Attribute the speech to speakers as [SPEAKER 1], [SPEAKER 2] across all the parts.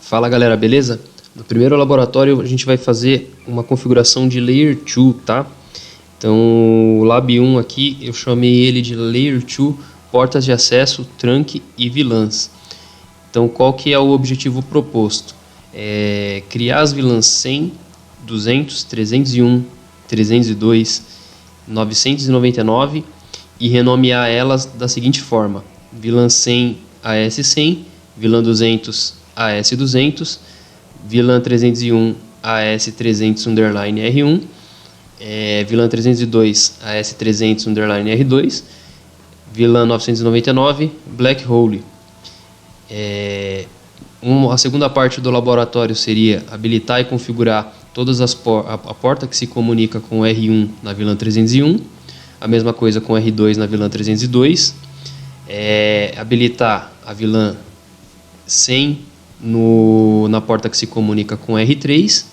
[SPEAKER 1] Fala galera, beleza? No primeiro laboratório a gente vai fazer uma configuração de Layer 2, tá? Então o Lab 1 aqui eu chamei ele de Layer 2, portas de acesso, trunk e VLANs. Então qual que é o objetivo proposto? É criar as VLANs 100, 200, 301, 302, 999 e renomear elas da seguinte forma: VLAN 100 AS100, VLAN 200 AS200, VLAN 301 AS300_R1, VLAN 302 AS300_R2, VLAN 999 Black Hole. A segunda parte do laboratório seria habilitar e configurar todas a porta que se comunica com R1 na VLAN 301, a mesma coisa com R2 na VLAN 302, habilitar a VLAN 100 na porta que se comunica com R3,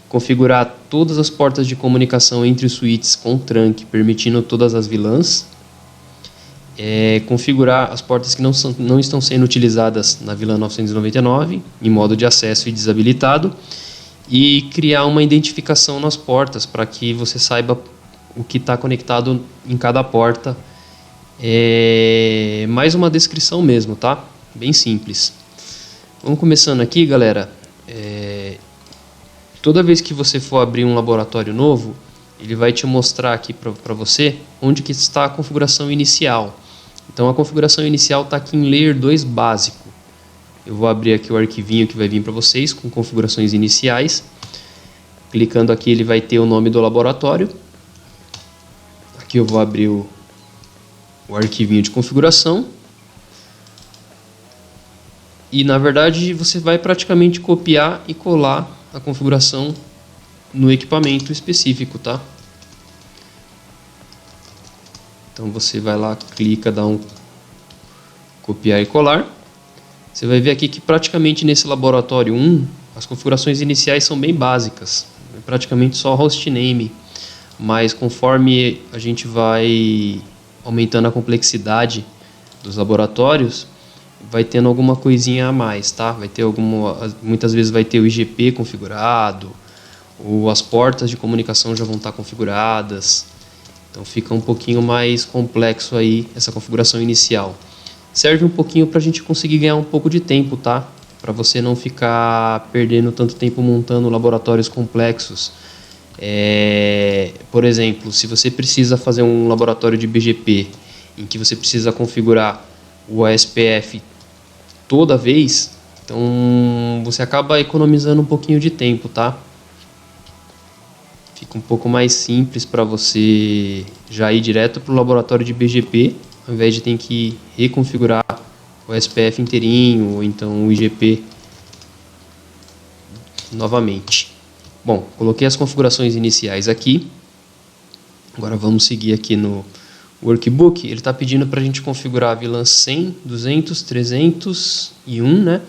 [SPEAKER 1] configurar todas as portas de comunicação entre switches com trunk, permitindo todas as VLANs, configurar as portas que não estão sendo utilizadas na VLAN 999 em modo de acesso e desabilitado, e criar uma identificação nas portas para que você saiba o que está conectado em cada porta. Mais uma descrição mesmo, tá? Bem simples. Vamos começando aqui, galera. Toda vez que você for abrir um laboratório novo, ele vai te mostrar aqui para você onde que está a configuração inicial. Então a configuração inicial está aqui em Layer 2 básico. Eu vou abrir aqui o arquivinho que vai vir para vocês com configurações iniciais. Clicando aqui ele vai ter o nome do laboratório. Aqui eu vou abrir o arquivinho de configuração. E na verdade você vai praticamente copiar e colar a configuração no equipamento específico, tá? Então você vai lá, clica, dá um copiar e colar. Você vai ver aqui que praticamente nesse laboratório 1 as configurações iniciais são bem básicas, praticamente só hostname, mas conforme a gente vai aumentando a complexidade dos laboratórios, vai tendo alguma coisinha a mais, tá? Vai ter muitas vezes vai ter o IGP configurado, ou as portas de comunicação já vão estar configuradas. Então fica um pouquinho mais complexo aí essa configuração inicial. Serve um pouquinho para a gente conseguir ganhar um pouco de tempo, tá? Para você não ficar perdendo tanto tempo montando laboratórios complexos. Por exemplo, se você precisa fazer um laboratório de BGP em que você precisa configurar o ASPF toda vez, então você acaba economizando um pouquinho de tempo, tá? Fica um pouco mais simples para você já ir direto para o laboratório de BGP, ao invés de ter que reconfigurar o SPF inteirinho ou então o IGP novamente. Bom, coloquei as configurações iniciais aqui. Agora vamos seguir aqui no workbook. Ele está pedindo para a gente configurar a VLAN 100, 200, 301, né?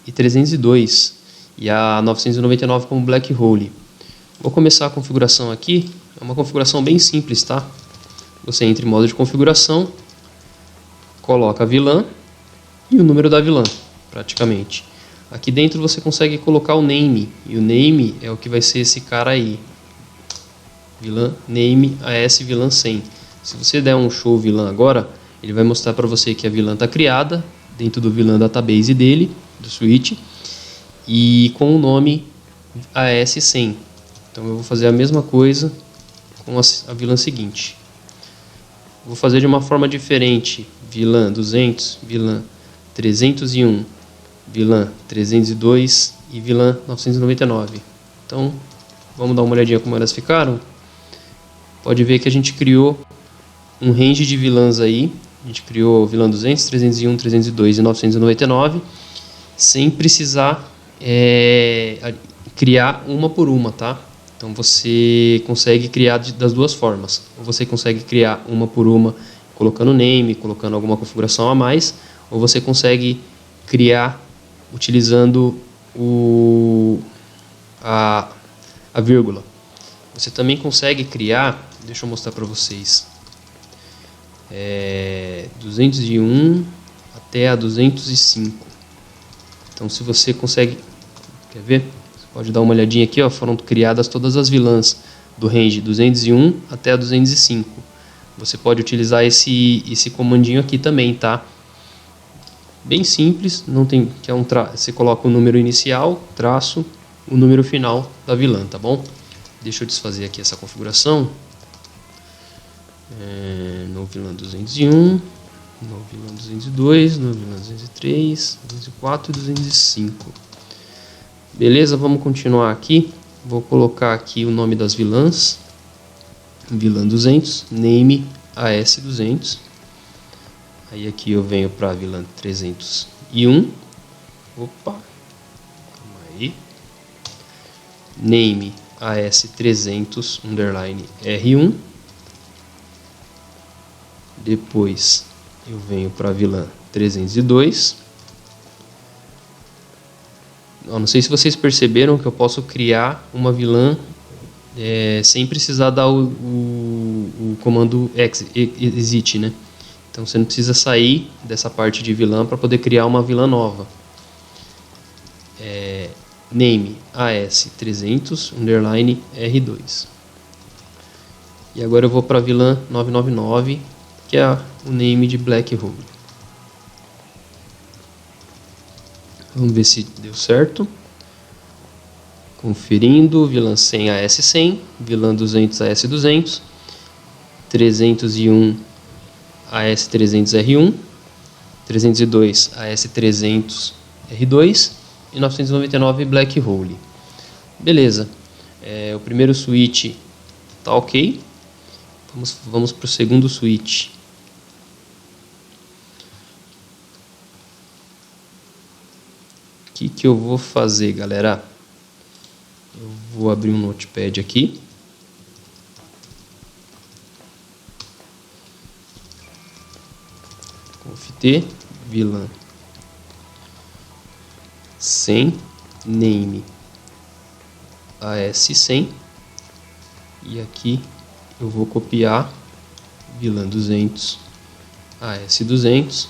[SPEAKER 1] E 302 e a 999 como Black Hole. Vou começar a configuração aqui. É uma configuração bem simples, tá? Você entra em modo de configuração, coloca a VLAN e o número da VLAN, praticamente. Aqui dentro você consegue colocar o name, e o name é o que vai ser esse cara aí. VLAN name AS VLAN 100. Se você der um show VLAN agora, ele vai mostrar para você que a VLAN está criada dentro do VLAN database dele, do switch, e com o nome AS100. Então eu vou fazer a mesma coisa com a VLAN seguinte. Vou fazer de uma forma diferente: VLAN 200, VLAN 301, VLAN 302 e VLAN 999. Então vamos dar uma olhadinha como elas ficaram. Pode ver que a gente criou um range de VLANs aí. A gente criou VLAN 200, 301, 302 e 999 sem precisar criar uma por uma, tá? Então você consegue criar das duas formas. Ou você consegue criar uma por uma colocando name, colocando alguma configuração a mais, ou você consegue criar utilizando a vírgula. Você também consegue criar, deixa eu mostrar para vocês, 201 até a 205. Então se você consegue Quer ver? Você pode dar uma olhadinha aqui, ó, foram criadas todas as vilãs do range 201 até a 205. Você pode utilizar esse comandinho aqui também, tá? Bem simples, não tem, que é você coloca o número inicial, traço, o número final da vilã, tá bom? Deixa eu desfazer aqui essa configuração. No vilã 201, no vilã 202, no vilã 203, 204 e 205. Beleza, vamos continuar aqui. Vou colocar aqui o nome das vilãs. Vilã 200, name AS200. Aí aqui eu venho para a vilã 301. Opa, calma aí. Name AS300 underline R1. Depois eu venho para a vilã 302. Eu não sei se vocês perceberam que eu posso criar uma vilã sem precisar dar o comando exit, né? Então você não precisa sair dessa parte de vilã para poder criar uma vilã nova. Name AS300 underline R2. E agora eu vou para a vilã 999, que é o name de Black Hole. Vamos ver se deu certo. Conferindo, vilã 100 AS100, vilã 200 AS200, 301 AS300R1, 302 AS300R2 e 999 Black Hole. Beleza, o primeiro switch tá ok. Vamos para o segundo switch. O que eu vou fazer, galera? Eu vou abrir um notepad aqui. Conft vilã 100 name AS100 e aqui eu vou copiar vilã 200 AS200,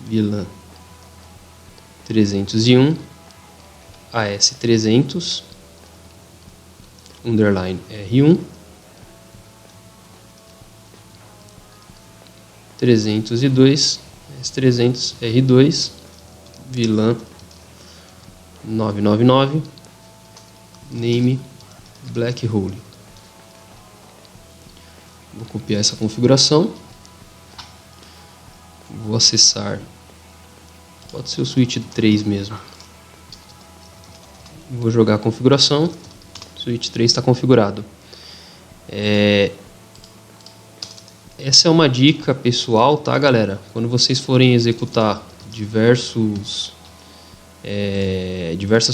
[SPEAKER 1] vilã 301 AS300 underline R1, 302 AS300 R2, vilã 999 name Black Hole. Vou copiar essa configuração, vou acessar, pode ser o switch 3 mesmo. Vou jogar a configuração, switch 3 está configurado. Essa é uma dica pessoal, tá, galera? Quando vocês forem executar diversas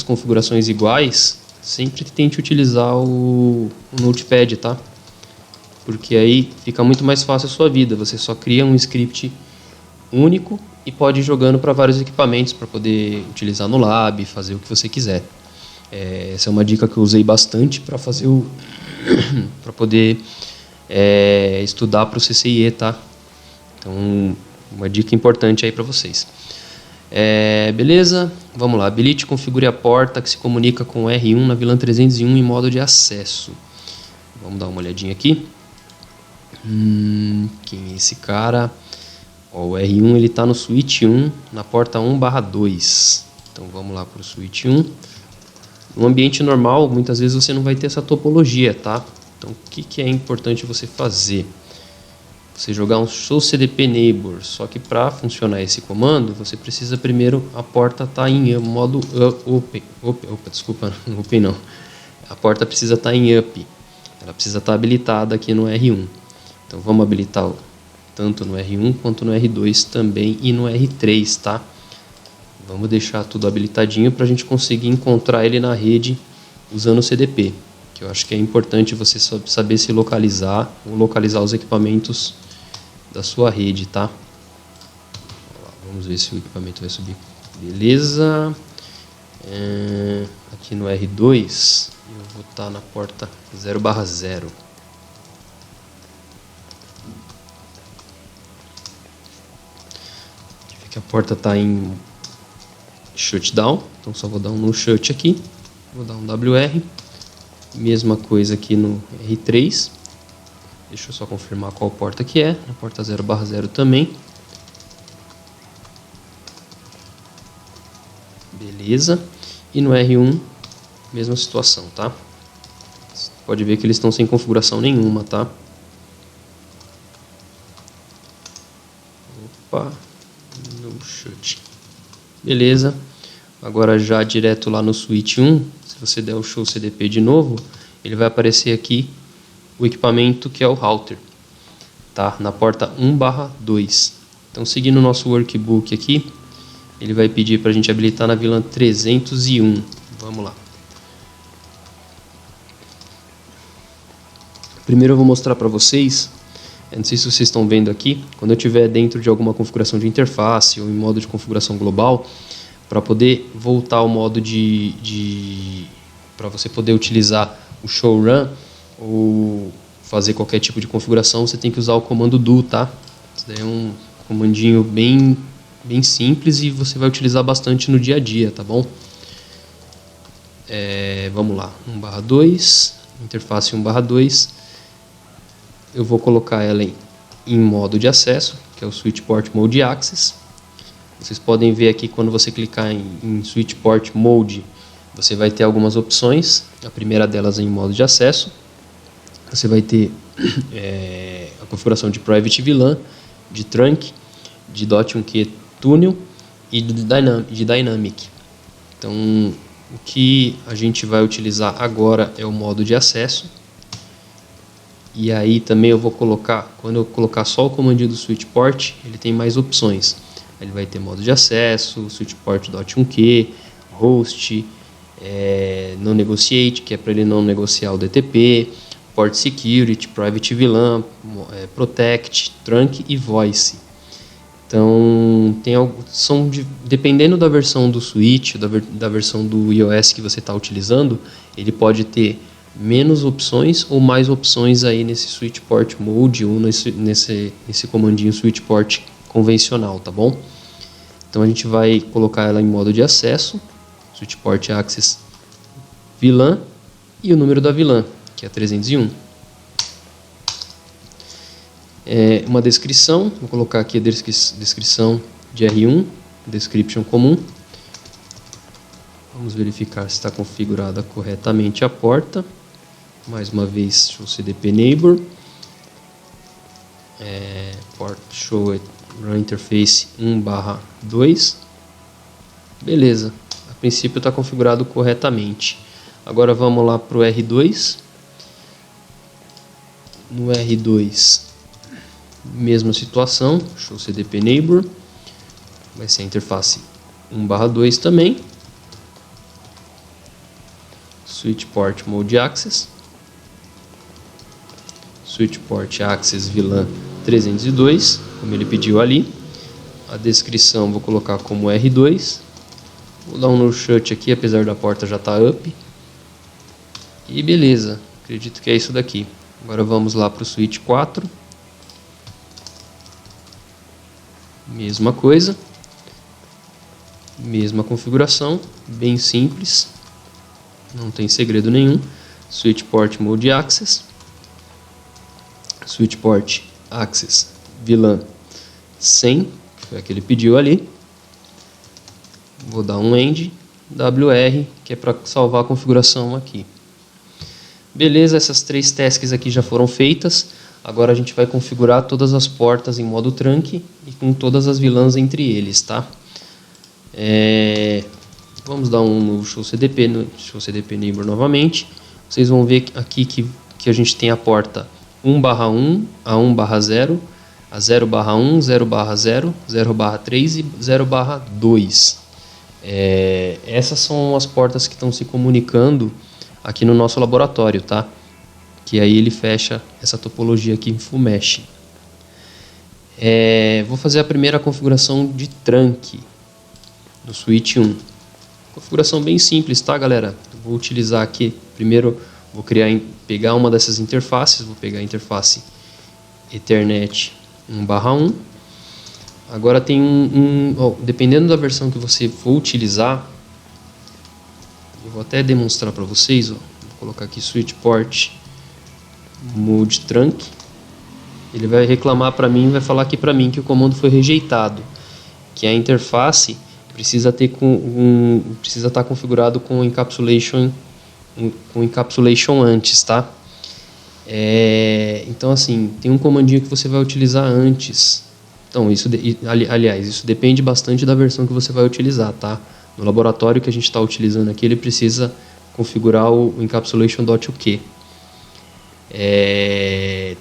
[SPEAKER 1] configurações iguais, sempre tente utilizar o Notepad, tá? Porque aí fica muito mais fácil a sua vida. Você só cria um script único e pode ir jogando para vários equipamentos para poder utilizar no lab, fazer o que você quiser. Essa é uma dica que eu usei bastante para fazer para poder estudar para o CCIE, tá? Então, uma dica importante aí para vocês. Beleza? Vamos lá. Habilite e configure a porta que se comunica com o R1 na vilã 301 em modo de acesso. Vamos dar uma olhadinha aqui. Quem é esse cara? O R1 ele está no switch 1, na porta 1/2. Então vamos lá para o switch 1. No ambiente normal, muitas vezes você não vai ter essa topologia, tá? Então o que é importante você fazer? Você jogar um show CDP neighbor, só que para funcionar esse comando, você precisa primeiro a porta estar em modo open. Desculpa, open não. A porta precisa estar em up. Ela precisa estar habilitada aqui no R1. Então vamos habilitar tanto no R1 quanto no R2 também e no R3, tá? Vamos deixar tudo habilitadinho para a gente conseguir encontrar ele na rede usando o CDP. Que eu acho que é importante você saber se localizar ou localizar os equipamentos da sua rede, tá? Vamos ver se o equipamento vai subir. Beleza. Aqui no R2 eu vou estar na porta 0/0. Que a porta está em shutdown, então só vou dar um no shut aqui, vou dar um WR, mesma coisa aqui no R3, deixa eu só confirmar qual porta que é, na porta 0/0 também, beleza, e no R1, mesma situação, tá? Você pode ver que eles estão sem configuração nenhuma, tá? Opa, no shut. Beleza, agora já direto lá no switch 1, se você der o show CDP de novo, ele vai aparecer aqui o equipamento que é o router, tá? Na porta 1/2. Então, seguindo o nosso workbook aqui, ele vai pedir para a gente habilitar na VLAN 301. Vamos lá. Primeiro eu vou mostrar para vocês, não sei se vocês estão vendo aqui, quando eu estiver dentro de alguma configuração de interface ou em modo de configuração global, para poder voltar ao modo para você poder utilizar o show run ou fazer qualquer tipo de configuração, você tem que usar o comando do, tá? Isso daí é um comandinho bem simples e você vai utilizar bastante no dia a dia, tá bom? Vamos lá, 1/2, interface 1/2, eu vou colocar ela em modo de acesso, que é o Switch Port Mode Access. Vocês podem ver aqui, quando você clicar em Switch Port Mode, você vai ter algumas opções. A primeira delas é em modo de acesso. Você vai ter a configuração de Private VLAN, de Trunk, de .1Q Tunnel e de Dynamic. Então, o que a gente vai utilizar agora é o modo de acesso. E aí também eu vou colocar, quando eu colocar só o comandinho do Switch Port, ele tem mais opções. Ele vai ter modo de acesso, Switch Port .1Q, Host, No Negotiate, que é para ele não negociar o DTP, Port Security, Private VLAN, Protect, Trunk e Voice. Então, dependendo da versão do Switch, da versão do iOS que você está utilizando, ele pode ter menos opções ou mais opções aí nesse Switch Port Mode ou nesse comandinho Switch Port convencional, tá bom? Então a gente vai colocar ela em modo de acesso, Switch Port Access VLAN e o número da VLAN, que é 301. Uma descrição, vou colocar aqui a descrição de R1, description comum. Vamos verificar se está configurada corretamente a porta. Mais uma vez, show CDP neighbor, port show run interface 1/2. Beleza, a princípio está configurado corretamente. Agora vamos lá para o R2. No R2, mesma situação, show CDP neighbor, vai ser a interface 1/2 também. Switch Port Mode Access, Switch Port Access VLAN 302, como ele pediu ali. A descrição vou colocar como R2. Vou dar um no shut aqui, apesar da porta já estar up. E beleza, acredito que é isso daqui. Agora vamos lá para o Switch 4. Mesma coisa. Mesma configuração, bem simples. Não tem segredo nenhum. Switch Port Mode Access, Switch Port Access VLAN 100, que foi a que ele pediu ali. Vou dar um End WR, que é para salvar a configuração aqui. Beleza, essas 3 tasks aqui já foram feitas. Agora a gente vai configurar todas as portas em modo trunk e com todas as VLANs entre eles, tá? Vamos dar um no show CDP neighbor novamente. Vocês vão ver aqui que a gente tem a porta 1/1, a 1/0, a 0/1, 0/0, 0/3 e 0/2. Essas são as portas que estão se comunicando aqui no nosso laboratório, tá? Que aí ele fecha essa topologia aqui em Full Mesh. Vou fazer a primeira configuração de trunk no Switch 1. Configuração bem simples, tá, galera? Vou utilizar aqui, primeiro vou pegar uma dessas interfaces, vou pegar a interface Ethernet 1/1 Agora tem dependendo da versão que você for utilizar, eu vou até demonstrar para vocês, ó. Vou colocar aqui switch port mode trunk. Ele vai reclamar para mim, vai falar aqui para mim que o comando foi rejeitado, que a interface precisa estar configurado com encapsulation antes, tá? Então assim, tem um comandinho que você vai utilizar antes. Então aliás, isso depende bastante da versão que você vai utilizar, tá? No laboratório que a gente está utilizando aqui, ele precisa configurar o encapsulation.uk.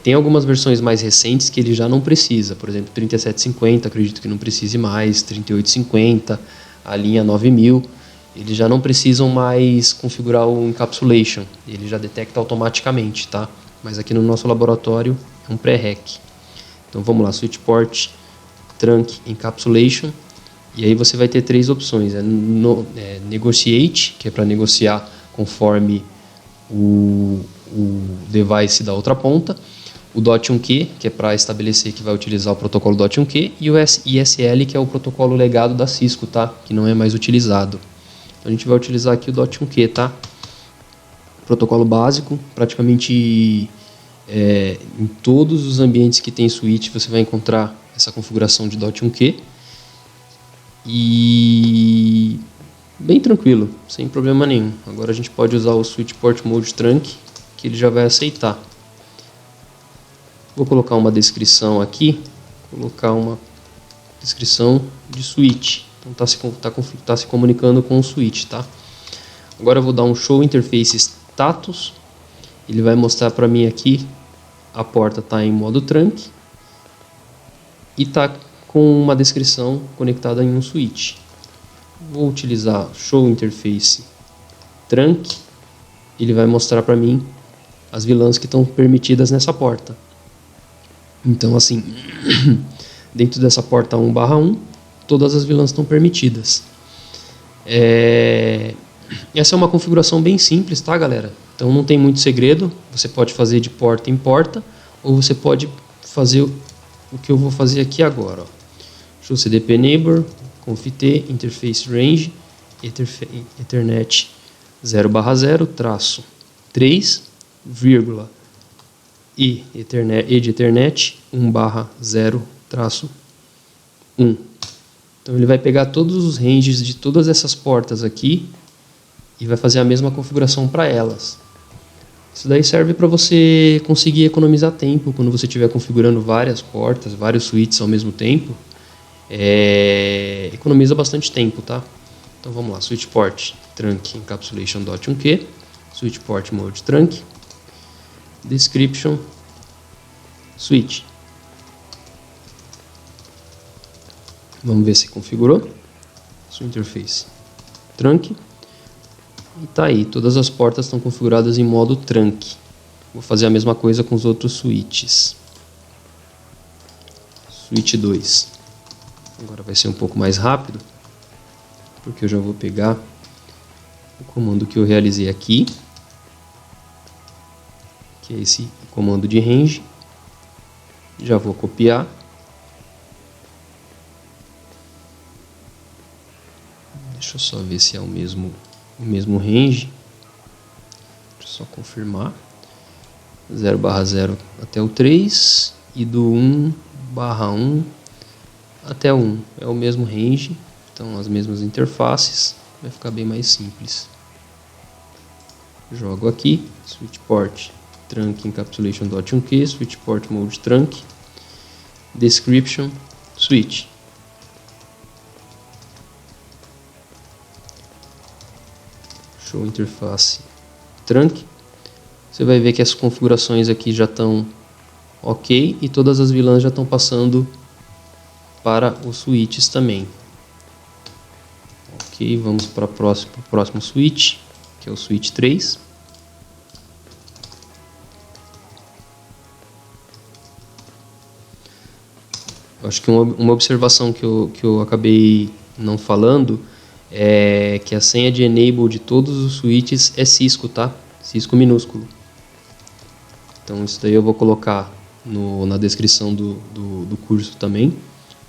[SPEAKER 1] Tem algumas versões mais recentes que ele já não precisa, por exemplo, 3750, acredito que não precise mais, 3850, a linha 9000, eles já não precisam mais configurar o encapsulation, ele já detecta automaticamente, tá? Mas aqui no nosso laboratório é um pré-rec. Então vamos lá, switch port trunk encapsulation, e aí você vai ter três opções: negotiate, que é para negociar conforme o device da outra ponta, o .1q, que é para estabelecer que vai utilizar o protocolo .1q, e o ISL, que é o protocolo legado da Cisco, tá? Que não é mais utilizado. Então a gente vai utilizar aqui o .1q, tá? Protocolo básico, praticamente em todos os ambientes que tem switch você vai encontrar essa configuração de .1q, e bem tranquilo, sem problema nenhum. Agora a gente pode usar o switch port mode trunk, que ele já vai aceitar. Vou colocar uma descrição aqui, colocar uma descrição de switch. Então tá se comunicando com o switch, tá? Agora eu vou dar um show interface status. Ele vai mostrar para mim aqui a porta está em modo trunk e está com uma descrição conectada em um switch. Vou utilizar show interface trunk. Ele vai mostrar para mim as VLANs que estão permitidas nessa porta. Então assim, dentro dessa porta 1/1, todas as VLANs estão permitidas. Essa é uma configuração bem simples, tá, galera? Então não tem muito segredo. Você pode fazer de porta em porta, ou você pode fazer o que eu vou fazer aqui agora, ó. Show CDP neighbor, conft interface range, ethernet 0/0 traço 3, vírgula, e de ethernet 1/0 traço 1. Então ele vai pegar todos os ranges de todas essas portas aqui e vai fazer a mesma configuração para elas. Isso daí serve para você conseguir economizar tempo quando você estiver configurando várias portas, vários switches ao mesmo tempo. Economiza bastante tempo, tá? Então vamos lá, switch port trunk encapsulation.1q, switch port mode trunk, description switch. Vamos ver se configurou. Sua interface trunk. E tá aí, todas as portas estão configuradas em modo trunk. Vou fazer a mesma coisa com os outros switches. Switch 2. Agora vai ser um pouco mais rápido, porque eu já vou pegar o comando que eu realizei aqui, que é esse comando de range. Já vou copiar. Deixa eu só ver se é o mesmo range. Deixa eu só confirmar. 0/0 até o 3 e do 1/1 até o 1. É o mesmo range, então as mesmas interfaces. Vai ficar bem mais simples. Jogo aqui, switch port trunk encapsulation.1q, switch port mode trunk, description switch. Show interface trunk. Você vai ver que as configurações aqui já estão ok e todas as VLANs já estão passando para os switches também. Ok, vamos para o próximo switch, que é o switch 3. Acho que uma observação que eu acabei não falando é que a senha de enable de todos os switches é Cisco, tá? Cisco minúsculo. Então isso daí eu vou colocar na descrição do curso também,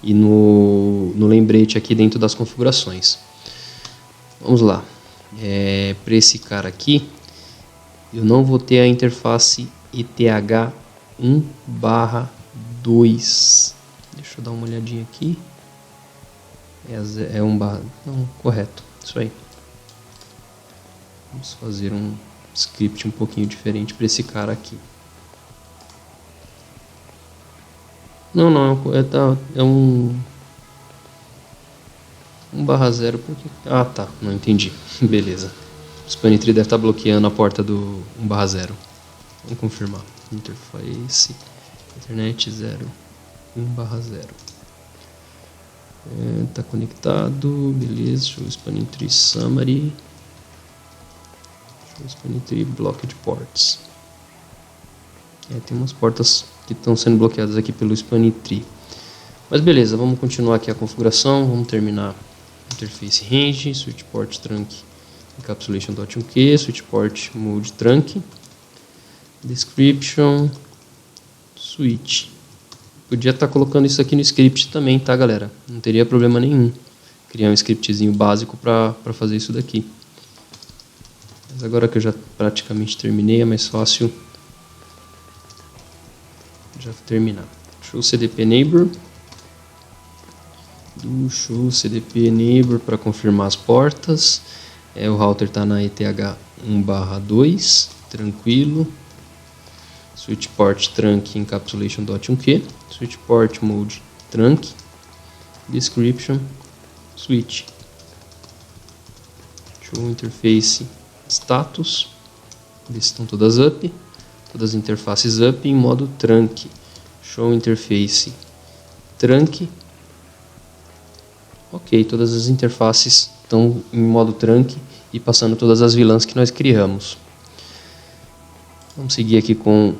[SPEAKER 1] e no lembrete aqui dentro das configurações. Vamos lá. Para esse cara aqui, eu não vou ter a interface ETH1/2. Deixa eu dar uma olhadinha aqui. É 1/. Não, correto. Isso aí. Vamos fazer um script um pouquinho diferente para esse cara aqui. Não, é um 1/0 porque... Ah, tá, não entendi. Beleza. O SpannyTree deve estar bloqueando a porta do 1/0. Vamos confirmar. Interface internet 0 1/0. Tá conectado, beleza. Show SpannyTree summary. Show SpannyTree blocked ports. Tem umas portas que estão sendo bloqueadas aqui pelo SpannyTree. Mas beleza, vamos continuar aqui a configuração. Vamos terminar interface range, switch port trunk encapsulation.1q, switch port mode trunk, description, switch. Podia estar colocando isso aqui no script também, tá, galera? Não teria problema nenhum criar um scriptzinho básico para fazer isso daqui. Mas agora que eu já praticamente terminei, é mais fácil já terminar. Show CDP neighbor. Do show CDP neighbor para confirmar as portas. O router está na ETH1/2, tranquilo. Switch port trunk encapsulation.1q, switch port mode trunk, description, switch. Show interface status. Ver se estão todas up. Todas as interfaces up em modo trunk. Show interface trunk. Ok, todas as interfaces estão em modo trunk e passando todas as VLANs que nós criamos. Vamos seguir aqui com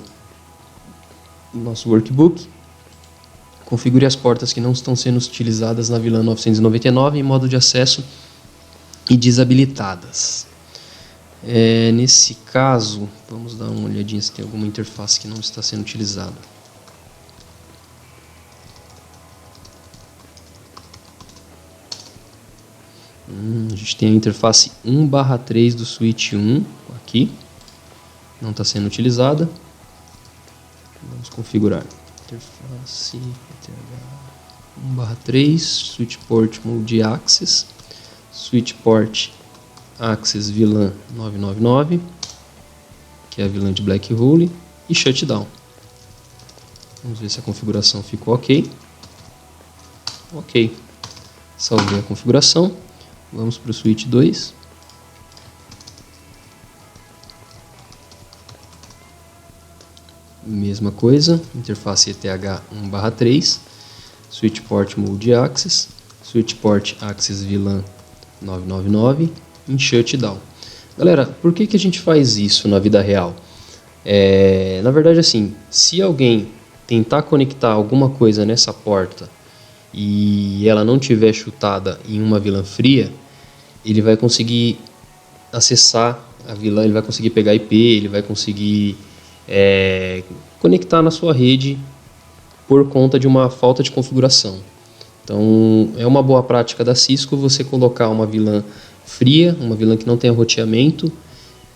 [SPEAKER 1] o nosso workbook. Configure as portas que não estão sendo utilizadas na VLAN 999 em modo de acesso e desabilitadas. Nesse caso, vamos dar uma olhadinha se tem alguma interface que não está sendo utilizada. A gente tem a interface 1/3 do switch 1 aqui, não está sendo utilizada. Vamos configurar interface 1/3, switch port mode access, switch port access VLAN 999, que é a VLAN de Black Hole, e shutdown. Vamos ver se a configuração ficou ok. Ok. Salvei a configuração. Vamos para o switch 2. Mesma coisa, interface ETH1/3, switch port mode access, switch port access VLAN 999 em shutdown. Galera, por que a gente faz isso na vida real? Na verdade, assim, se alguém tentar conectar alguma coisa nessa porta e ela não tiver chutada em uma VLAN fria, ele vai conseguir acessar a VLAN, ele vai conseguir pegar IP, ele vai conseguir conectar na sua rede por conta de uma falta de configuração. Então, é uma boa prática da Cisco você colocar uma VLAN fria, uma VLAN que não tenha roteamento,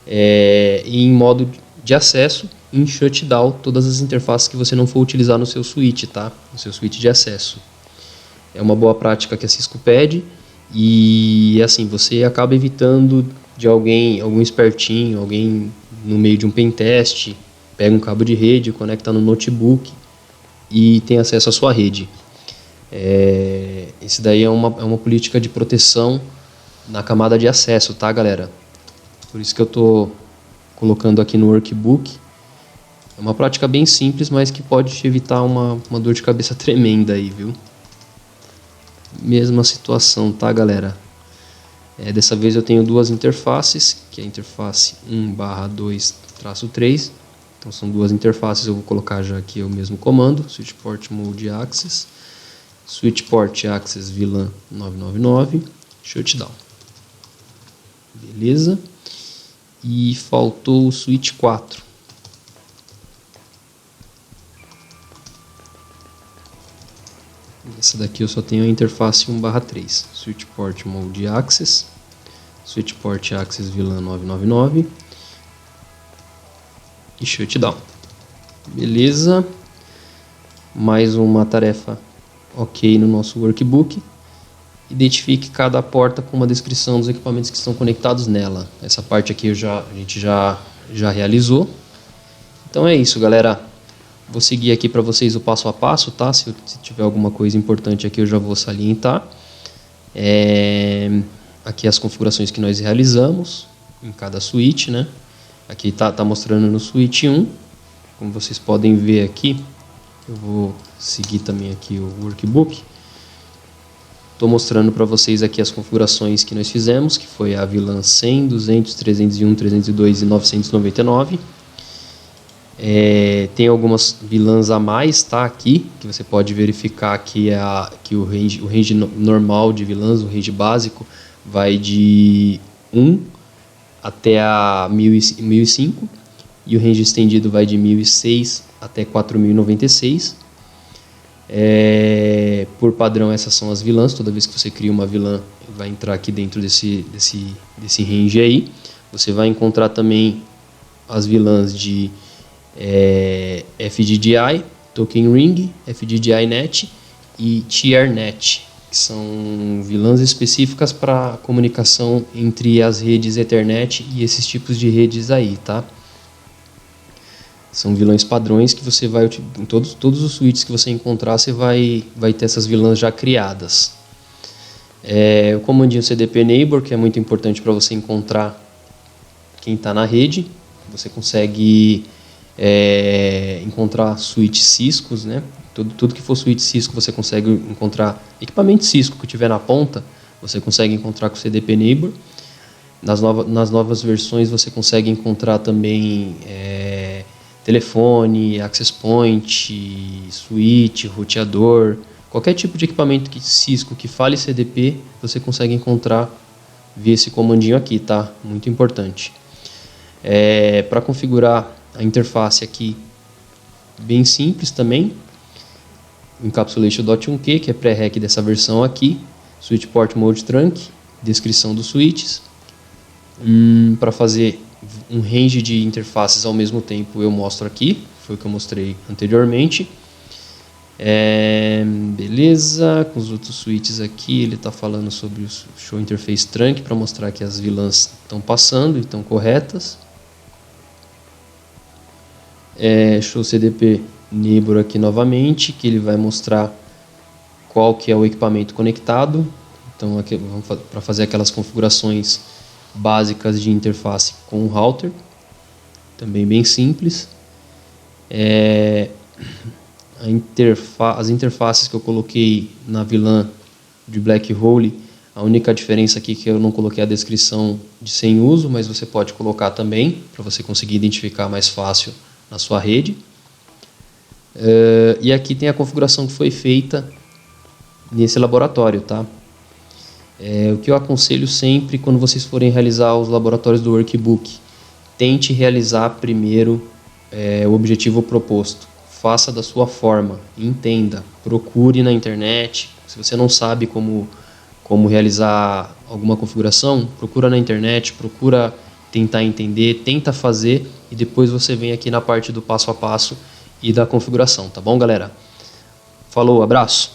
[SPEAKER 1] em modo de acesso, em shutdown, todas as interfaces que você não for utilizar no seu switch, tá? No seu switch de acesso. É uma boa prática que a Cisco pede e assim você acaba evitando de algum espertinho, alguém no meio de um pentest, pega um cabo de rede, conecta no notebook e tem acesso à sua rede. Esse daí é uma política de proteção na camada de acesso, tá, galera? Por isso que eu estou colocando aqui no workbook. É uma prática bem simples, mas que pode te evitar uma dor de cabeça tremenda aí, viu? Mesma situação, tá, galera? Dessa vez eu tenho duas interfaces, que é a interface 1/2-3. Então são duas interfaces, eu vou colocar já aqui o mesmo comando, switch port mode access, switch port access VLAN 999, shutdown. Beleza? E faltou o switch 4. Essa daqui eu só tenho a interface 1/3. Switch Port Mode Access, Switch Port Access VLAN 999 e Shutdown. Beleza. Mais uma tarefa ok no nosso workbook. Identifique cada porta com uma descrição dos equipamentos que estão conectados nela. Essa parte aqui a gente já realizou. Então é isso, galera. Vou seguir aqui para vocês o passo a passo, tá? Se tiver alguma coisa importante aqui eu já vou salientar. Aqui as configurações que nós realizamos em cada switch, né? Aqui tá mostrando no switch 1. Como vocês podem ver aqui, eu vou seguir também aqui o workbook. Estou mostrando para vocês aqui as configurações que nós fizemos, que foi a VLAN 100, 200, 301, 302 e 999. Tem algumas VLANs a mais, tá? Aqui, que você pode verificar que o range normal de VLANs, o range básico, vai de 1 até a 1005 e o range estendido vai de 1006 até 4096. Por padrão, essas são as VLANs. Toda vez que você cria uma VLAN, vai entrar aqui dentro desse range aí. Você vai encontrar também as VLANs de FDDI, Token Ring, FDDI Net e Tier Net, que são VLANs específicas para comunicação entre as redes Ethernet e esses tipos de redes aí, tá? São VLANs padrões que você vai, em todos os switches que você encontrar, você vai ter essas VLANs já criadas. O comandinho CDP Neighbor, que é muito importante para você encontrar quem está na rede. Você consegue encontrar switch Ciscos, né? Tudo que for switch Cisco você consegue encontrar. Equipamento Cisco que tiver na ponta, você consegue encontrar com o CDP Neighbor. Nas novas versões você consegue encontrar também telefone, access point, switch, roteador, qualquer tipo de equipamento Cisco que fale CDP, você consegue encontrar via esse comandinho aqui, tá? Muito importante. Para configurar a interface aqui, bem simples também. Encapsulation.1q, que é pré-rec dessa versão aqui. Switch Port Mode Trunk, descrição dos switches. Para fazer um range de interfaces ao mesmo tempo eu mostro aqui, foi o que eu mostrei anteriormente. Beleza, com os outros switches aqui ele está falando sobre o Show Interface Trunk para mostrar que as VLANs estão passando e estão corretas. Show CDP Neighbor aqui novamente, que ele vai mostrar qual que é o equipamento conectado. Então aqui vamos para fazer aquelas configurações básicas de interface com o router, também bem simples. As interfaces que eu coloquei na VLAN de Black Hole, a única diferença aqui é que eu não coloquei a descrição de sem uso, mas você pode colocar também, para você conseguir identificar mais fácil na sua rede. E aqui tem a configuração que foi feita nesse laboratório, tá? O que eu aconselho sempre quando vocês forem realizar os laboratórios do workbook, tente realizar primeiro o objetivo proposto. Faça da sua forma, entenda, procure na internet. Se você não sabe como realizar alguma configuração, procura na internet, procura tentar entender, tenta fazer e depois você vem aqui na parte do passo a passo e da configuração, tá bom, galera? Falou, abraço!